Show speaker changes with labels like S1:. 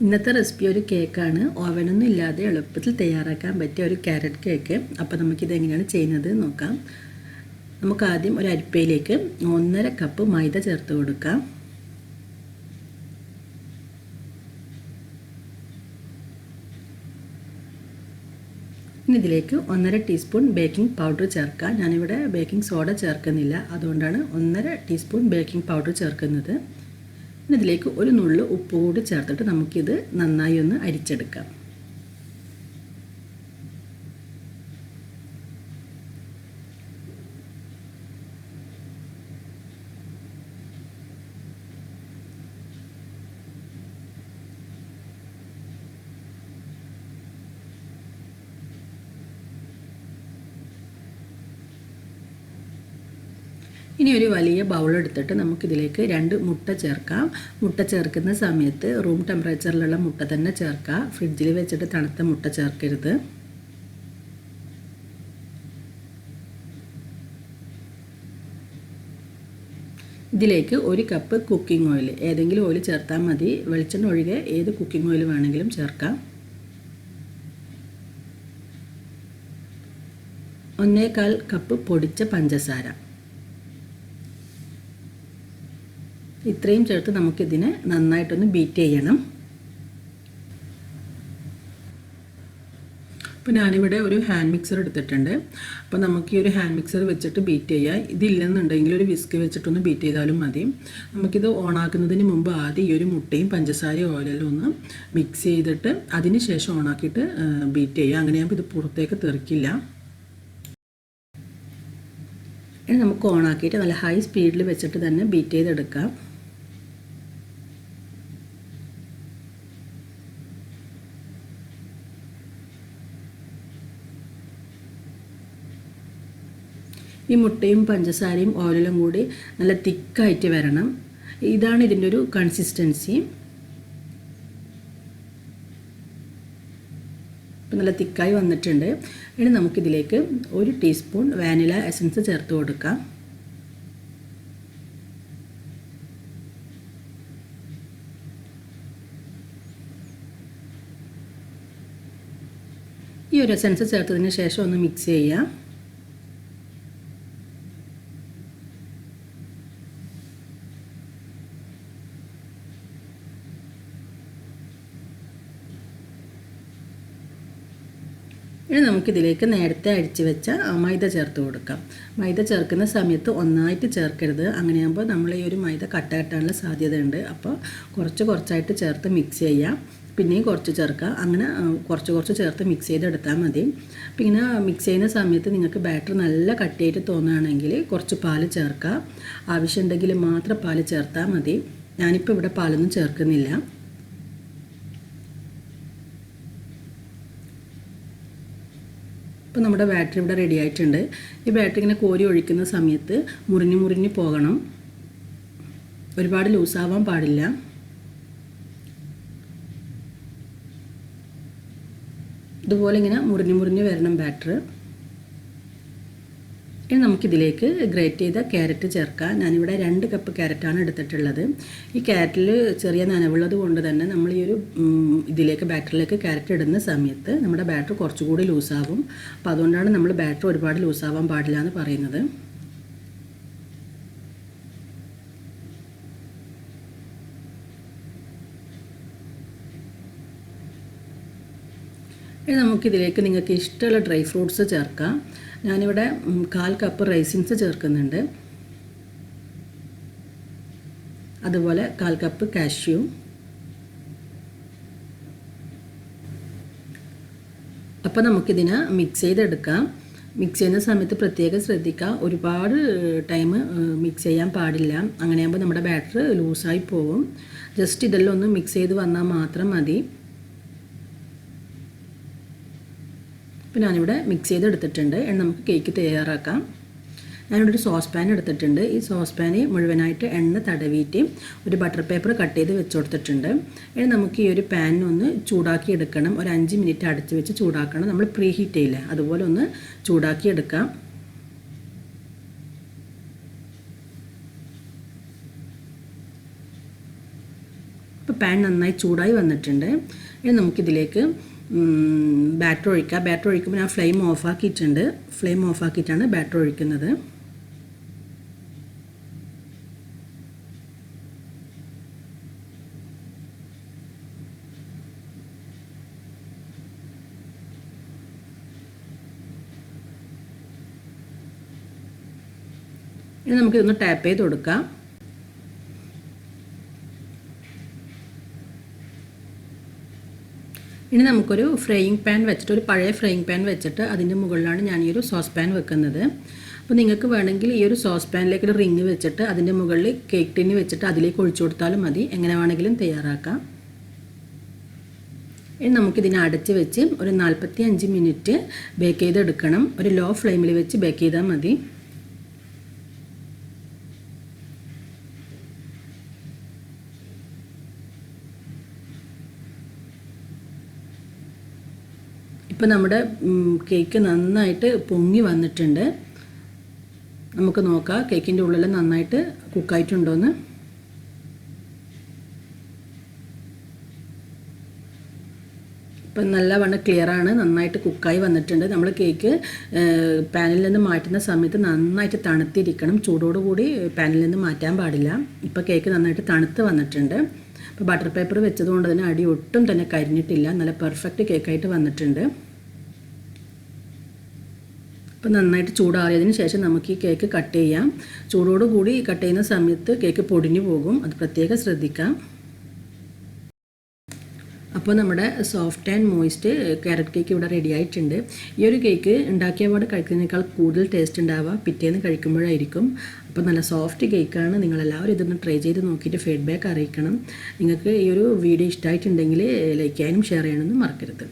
S1: ഇന്നത്തെ റെസിപ്പി ഒരു കേക്കാണ്. ഓവനൊന്നും ഇല്ലാതെ എളുപ്പത്തിൽ തയ്യാറാക്കാൻ പറ്റിയ ഒരു ക്യാരറ്റ് കേക്ക്. അപ്പോൾ നമുക്കിത് എങ്ങനെയാണ് ചെയ്യുന്നത് നോക്കാം. നമുക്ക് ആദ്യം ഒരു അരിപ്പയിലേക്ക് 1.5 കപ്പ് മൈദ ചേർത്ത് കൊടുക്കാം. ഇനി ഇതിലേക്ക് 1.5 ടീസ്പൂൺ ബേക്കിംഗ് പൗഡർ ചേർക്കാം. ഞാനിവിടെ ബേക്കിംഗ് സോഡ ചേർക്കുന്നില്ല, അതുകൊണ്ടാണ് 1.5 ടീസ്പൂൺ ബേക്കിംഗ് പൗഡർ ചേർക്കുന്നത്. ഇതിലേക്ക് ഒരു നുള്ളു ഉപ്പ് കൂടി ചേർത്തിട്ട് നമുക്കിത് നന്നായി ഒന്ന് അരിച്ചെടുക്കാം. ഇനി ഒരു വലിയ ബൗൾ എടുത്തിട്ട് നമുക്കിതിലേക്ക് 2 മുട്ട ചേർക്കാം. മുട്ട ചേർക്കുന്ന സമയത്ത് റൂം ടെമ്പറേച്ചറിലുള്ള മുട്ട തന്നെ ചേർക്കാം. ഫ്രിഡ്ജിൽ വെച്ചിട്ട് തണുത്ത മുട്ട ചേർക്കരുത്. ഇതിലേക്ക് 1 കപ്പ് കുക്കിംഗ് ഓയിൽ, ഏതെങ്കിലും ഓയിൽ ചേർത്താൽ മതി. വെളിച്ചെണ്ണ ഒഴികെ ഏത് കുക്കിംഗ് ഓയിൽ വേണമെങ്കിലും ചേർക്കാം. 1.25 കപ്പ് പൊടിച്ച പഞ്ചസാര. ഇത്രയും ചേർത്ത് നമുക്കിതിനെ നന്നായിട്ടൊന്ന് ബീറ്റ് ചെയ്യണം. അപ്പോൾ ഞാനിവിടെ ഒരു ഹാൻഡ് മിക്സർ എടുത്തിട്ടുണ്ട്. അപ്പോൾ നമുക്ക് ഈ ഒരു ഹാൻഡ് മിക്സർ വെച്ചിട്ട് ബീറ്റ് ചെയ്യാം. ഇതില്ലെന്നുണ്ടെങ്കിൽ ഒരു വിസ്ക് വെച്ചിട്ടൊന്ന് ബീറ്റ് ചെയ്താലും മതി. നമുക്കിത് ഓണാക്കുന്നതിന് മുമ്പ് ആദ്യം ഈ ഒരു മുട്ടയും പഞ്ചസാരയും ഓയിലെല്ലാം ഒന്ന് മിക്സ് ചെയ്തിട്ട് അതിന് ശേഷം ഓണാക്കിയിട്ട് ബീറ്റ് ചെയ്യുക. അങ്ങനെയാകുമ്പോൾ ഇത് പുറത്തേക്ക് തെറിക്കില്ല. ഇനി നമുക്ക് ഓണാക്കിയിട്ട് നല്ല ഹൈ സ്പീഡിൽ വെച്ചിട്ട് തന്നെ ബീറ്റ് ചെയ്തെടുക്കാം. ഈ മുട്ടയും പഞ്ചസാരയും ഓയിലും കൂടി നല്ല തിക്കായിട്ട് വരണം. ഇതാണ് ഇതിൻ്റെ ഒരു കൺസിസ്റ്റൻസി. ഇപ്പം നല്ല തിക്കായി വന്നിട്ടുണ്ട്. ഇനി നമുക്കിതിലേക്ക് 1 ടീസ്പൂൺ വാനില എസൻസ് ചേർത്ത് കൊടുക്കാം. ഈ ഒരു എസൻസ് ചേർത്തതിന് ശേഷം ഒന്ന് മിക്സ് ചെയ്യാം. ഇനി നമുക്കിതിലേക്ക് നേരത്തെ അടിച്ച് വെച്ച മൈദ ചേർത്ത് കൊടുക്കാം. മൈദ ചേർക്കുന്ന സമയത്ത് ഒന്നായിട്ട് ചേർക്കരുത്. അങ്ങനെയാകുമ്പോൾ നമ്മൾ ഈ ഒരു മൈദ കട്ട കെട്ടാനുള്ള സാധ്യതയുണ്ട്. അപ്പോൾ കുറച്ചായിട്ട് ചേർത്ത് മിക്സ് ചെയ്യാം. പിന്നെയും കുറച്ച് ചേർക്കുക. അങ്ങനെ കുറച്ച് ചേർത്ത് മിക്സ് ചെയ്തെടുത്താൽ മതി. അപ്പോൾ ഇങ്ങനെ മിക്സ് ചെയ്യുന്ന സമയത്ത് നിങ്ങൾക്ക് ബാറ്റർ നല്ല കട്ടിയായിട്ട് തോന്നുകയാണെങ്കിൽ കുറച്ച് പാല് ചേർക്കുക. ആവശ്യമുണ്ടെങ്കിൽ മാത്രം പാല് ചേർത്താൽ മതി. ഞാനിപ്പോൾ ഇവിടെ പാലൊന്നും ചേർക്കുന്നില്ല. ഇപ്പോൾ നമ്മുടെ ബാറ്ററി ഇവിടെ റെഡി ആയിട്ടുണ്ട്. ഈ ബാറ്ററി ഇങ്ങനെ കോരി ഒഴിക്കുന്ന സമയത്ത് മുറിഞ്ഞ് പോകണം. ഒരുപാട് ലൂസാവാൻ പാടില്ല. ഇതുപോലെ ഇങ്ങനെ മുറിഞ്ഞ് വരണം ബാറ്ററി. ഇനി നമുക്കിതിലേക്ക് ഗ്രേറ്റ് ചെയ്ത ക്യാരറ്റ് ചേർക്കാം. ഞാനിവിടെ 2 കപ്പ് ക്യാരറ്റാണ് എടുത്തിട്ടുള്ളത്. ഈ ക്യാരറ്റിൽ ചെറിയ നനവുള്ളത് കൊണ്ട് തന്നെ നമ്മൾ ഈ ഒരു ബാറ്ററിലേക്ക് ക്യാരറ്റ് ഇടുന്ന സമയത്ത് നമ്മുടെ ബാറ്റർ കുറച്ചുകൂടി ലൂസാവും. അപ്പോൾ അതുകൊണ്ടാണ് നമ്മൾ ബാറ്റർ ഒരുപാട് ലൂസാവാൻ പാടില്ല എന്ന് പറയുന്നത്. ഇനി നമുക്കിതിലേക്ക് നിങ്ങൾക്ക് ഇഷ്ടമുള്ള ഡ്രൈ ഫ്രൂട്ട്സ് ചേർക്കാം. ഞാനിവിടെ 1/4 കപ്പ് റൈസിൻസ് ചേർക്കുന്നുണ്ട്. അതുപോലെ 1/4 കപ്പ് കാഷ്യൂ. അപ്പോൾ നമുക്കിതിനെ മിക്സ് ചെയ്തെടുക്കാം. മിക്സ് ചെയ്യുന്ന സമയത്ത് പ്രത്യേകം ശ്രദ്ധിക്കുക. ഒരുപാട് ടൈം മിക്സ് ചെയ്യാൻ പാടില്ല. അങ്ങനെയാകുമ്പോൾ നമ്മുടെ ബാറ്റർ ലൂസായി പോകും. ജസ്റ്റ് ഇതെല്ലാം ഒന്ന് മിക്സ് ചെയ്ത് വന്നാൽ മാത്രം മതി. അപ്പോൾ ഞാനിവിടെ മിക്സ് ചെയ്തെടുത്തിട്ടുണ്ട്. നമുക്ക് കേക്ക് തയ്യാറാക്കാം. ഞാനിവിടെ ഒരു സോസ് പാൻ എടുത്തിട്ടുണ്ട്. ഈ സോസ് പാന് മുഴുവനായിട്ട് എണ്ണ തടവിയിട്ട് ഒരു ബട്ടർ പേപ്പർ കട്ട് ചെയ്ത് വെച്ച് കൊടുത്തിട്ടുണ്ട്. ഇനി നമുക്ക് ഈ ഒരു പാനിനൊന്ന് ചൂടാക്കി എടുക്കണം. ഒരു 5 മിനിറ്റ് അടച്ച് വെച്ച് ചൂടാക്കണം. നമ്മൾ പ്രീ ഹീറ്റ് ചെയ്യില്ല, അതുപോലെ ഒന്ന് ചൂടാക്കി എടുക്കാം. അപ്പോൾ പാൻ നന്നായി ചൂടായി വന്നിട്ടുണ്ട്. ഇനി നമുക്കിതിലേക്ക് ബാറ്റർ ഒഴിക്കാം. ബാറ്റർ ഒഴിക്കുമ്പോൾ ഞാൻ ഫ്ലെയിം ഓഫാക്കിയിട്ടുണ്ട്. ഫ്ലെയിം ഓഫാക്കിയിട്ടാണ് ബാറ്റർ ഒഴിക്കുന്നത്. ഇനി നമുക്കിതൊന്ന് ടാപ്പ് ചെയ്ത് കൊടുക്കാം. ഇനി നമുക്കൊരു ഫ്രൈയിങ് പാൻ വെച്ചിട്ട്, ഒരു പഴയ ഫ്രൈയിങ് പാൻ വെച്ചിട്ട് അതിൻ്റെ മുകളിലാണ് ഞാൻ ഈ ഒരു സോസ് പാൻ വെക്കുന്നത്. അപ്പോൾ നിങ്ങൾക്ക് വേണമെങ്കിൽ ഈ ഒരു സോസ് പാനിലേക്ക് ഒരു റിങ് വെച്ചിട്ട് അതിൻ്റെ മുകളിൽ കേക്ക് ടിന്ന് വെച്ചിട്ട് അതിലേക്ക് ഒഴിച്ചു കൊടുത്താലും മതി. എങ്ങനെ വേണമെങ്കിലും തയ്യാറാക്കാം. ഇനി നമുക്കിതിനെ അടച്ച് വെച്ച് ഒരു 45 മിനിറ്റ് ബേക്ക് ചെയ്തെടുക്കണം. ഒരു ലോ ഫ്ലെയിമിൽ വെച്ച് ബേക്ക് ചെയ്താൽ മതി. ഇപ്പോൾ നമ്മുടെ കേക്ക് നന്നായിട്ട് പൊങ്ങി വന്നിട്ടുണ്ട്. നമുക്ക് നോക്കാം കേക്കിൻ്റെ ഉള്ളിൽ നന്നായിട്ട് കുക്കായിട്ടുണ്ടോയെന്ന്. ഇപ്പം നല്ലവണ്ണം ക്ലിയറാണ്, നന്നായിട്ട് കുക്കായി വന്നിട്ടുണ്ട്. നമ്മൾ കേക്ക് പാനിൽ നിന്ന് മാറ്റുന്ന സമയത്ത് നന്നായിട്ട് തണുത്തിരിക്കണം. ചൂടോടുകൂടി പാനിൽ നിന്ന് മാറ്റാൻ പാടില്ല. ഇപ്പോൾ കേക്ക് നന്നായിട്ട് തണുത്ത് വന്നിട്ടുണ്ട്. ഇപ്പോൾ ബട്ടർ പേപ്പർ വെച്ചതുകൊണ്ട് തന്നെ അടി ഒട്ടും തന്നെ കരിഞ്ഞിട്ടില്ല. നല്ല പെർഫെക്റ്റ് കേക്കായിട്ട് വന്നിട്ടുണ്ട്. അപ്പോൾ നന്നായിട്ട് ചൂടാറിയതിന് ശേഷം നമുക്ക് ഈ കേക്ക് കട്ട് ചെയ്യാം. ചൂടോടുകൂടി കട്ട് ചെയ്യുന്ന സമയത്ത് കേക്ക് പൊടിഞ്ഞു പോകും, അത് പ്രത്യേകം ശ്രദ്ധിക്കാം. അപ്പോൾ നമ്മുടെ soft and moist carrot cake ഇവിടെ റെഡി ആയിട്ടുണ്ട്. ഈ ഒരു കേക്ക് ഉണ്ടാക്കിയ പാട് കഴിക്കുന്നതിനേക്കാൾ കൂടുതൽ ടേസ്റ്റ് ഉണ്ടാവുക പിറ്റേന്ന് കഴിക്കുമ്പോഴായിരിക്കും. അപ്പോൾ നല്ല സോഫ്റ്റ് കേക്കാണ്. നിങ്ങളെല്ലാവരും ഇതൊന്ന് ട്രൈ ചെയ്ത് നോക്കിയിട്ട് ഫീഡ്ബാക്ക് അറിയിക്കണം. നിങ്ങൾക്ക് ഈ ഒരു വീഡിയോ ഇഷ്ടമായിട്ടുണ്ടെങ്കിൽ ലൈക്ക് ചെയ്യാനും ഷെയർ ചെയ്യാനൊന്നും മറക്കരുത്.